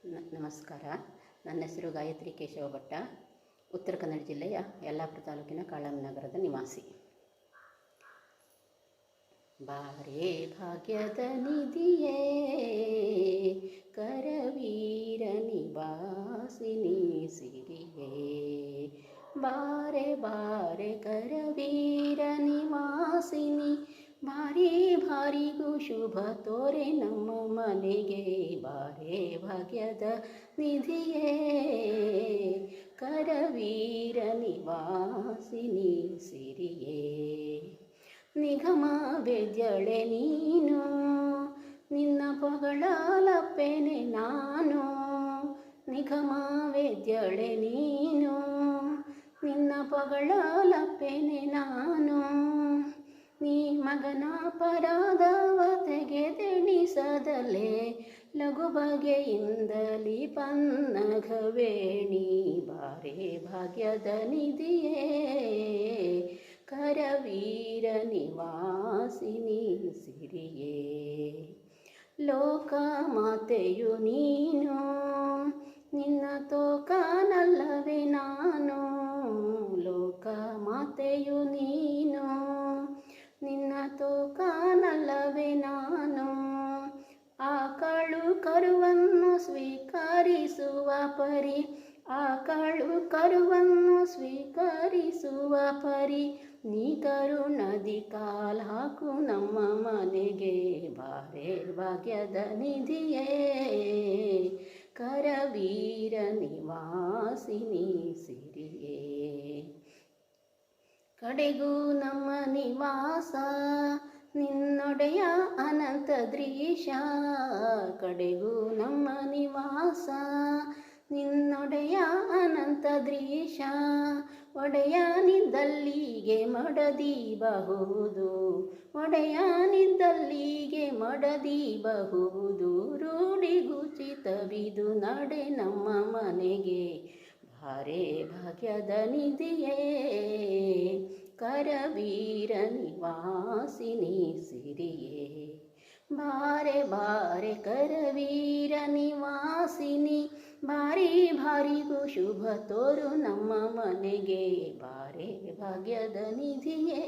ನಮಸ್ಕಾರ. ನನ್ನ ಹೆಸರು ಗಾಯತ್ರಿ ಕೇಶವ ಭಟ್ಟ. ಉತ್ತರ ಕನ್ನಡ ಜಿಲ್ಲೆಯ ಯಲ್ಲಾಪುರ ತಾಲೂಕಿನ ಕಾಳಮ್ಮನಗರದ ನಿವಾಸಿ. ಬಾರೆ ಭಾಗ್ಯದ ನಿಧಿಯೇ ಕರವೀರ ನಿವಾಸಿನಿ ಸಿರಿಯೇ, ಬಾರೆ ಬಾರೆ ಕರವೀರ ನಿವಾಸಿನಿ, ಭಾರಿ ಭಾರಿಗೂ ಶುಭ ತೋರೆ ನಮ್ಮ ಮನೆಗೆ. ಬಾರೆ ಭಾಗ್ಯದ ನಿಧಿಯೇ ಕರವೀರ ನಿವಾಸಿನಿ ಸಿರಿಯೇ, ನಿಗಮ ವೇದ್ಯಳೆ ನೀನು, ನಿನ್ನ ಪೊಗಳಲಪ್ಪೆನೆ ನಾನು. ನಿಗಮ ವೇದ್ಯಳೆ ನೀನು, ನಿನ್ನ ಪೊಗಳಲಪ್ಪೆನೆ ನಾನು. ನೀ ಮಗನ ಪರಾದವ ತೆಗೆದೆಣಿಸದಲೇ, ಲಘು ಬಗೆಯಿಂದಲಿ ಪನ್ನಘವೇಣಿ. ಬಾರೆ ಭಾಗ್ಯದ ನಿಧಿಯೇ ಕರವೀರ ನಿವಾಸಿನಿ ಸಿರಿಯೇ, ಲೋಕ ಮಾತೆಯು ನೀನು, ನಿನ್ನ ತೋಕನಲ್ಲವೇ ನಾನು. ಲೋಕ ಮಾತೆಯು ನೀನು, ನಿನ್ನ ತೋಕನಲ್ಲವೇ ನಾನು. ಆಕಳು ಕರುವನ್ನು ಸ್ವೀಕರಿಸುವ ಪರಿ, ಆಕಳು ಕರುವನ್ನು ಸ್ವೀಕರಿಸುವ ಪರಿ, ನೀ ಕರುಣದಿ ಕಾಲ್ ಹಾಕು ನಮ್ಮ ಮನೆಗೆ. ಬಾರೆ ಭಾಗ್ಯದ ನಿಧಿಯೇ ಕರವೀರ ನಿವಾಸಿನಿ ಸಿರಿಯೇ, ಕಡೆಗೂ ನಮ್ಮ ನಿವಾಸ ನಿನ್ನೊಡೆಯ ಅನಂತ ದೃಶ. ಕಡೆಗೂ ನಮ್ಮ ನಿವಾಸ ನಿನ್ನೊಡೆಯ ಅನಂತ ದೃಶ. ಒಡೆಯನಿದ್ದಲ್ಲಿಗೆ ಮಡದಿಬಹುದು, ಒಡೆಯನಿದ್ದಲ್ಲಿಗೆ ಮಡದಿಬಹುದು. ರೂಢಿಗುಚಿತವಿದು ನಡೆ ನಮ್ಮ ಮನೆಗೆ. ಬಾರೆ ಭಾಗ್ಯದ ನಿಧಿಯೇ ಕರವೀರ ನಿವಾಸಿನಿ ಸಿರಿಯೇ, ಬಾರೆ ಬಾರೆ ಕರವೀರ ನಿವಾಸಿನಿ, ಭಾರಿ ಭಾರಿಗೂ ಶುಭ ತೋರು ನಮ್ಮ ಮನೆಗೆ. ಬಾರೆ ಭಾಗ್ಯದ ನಿಧಿಯೇ.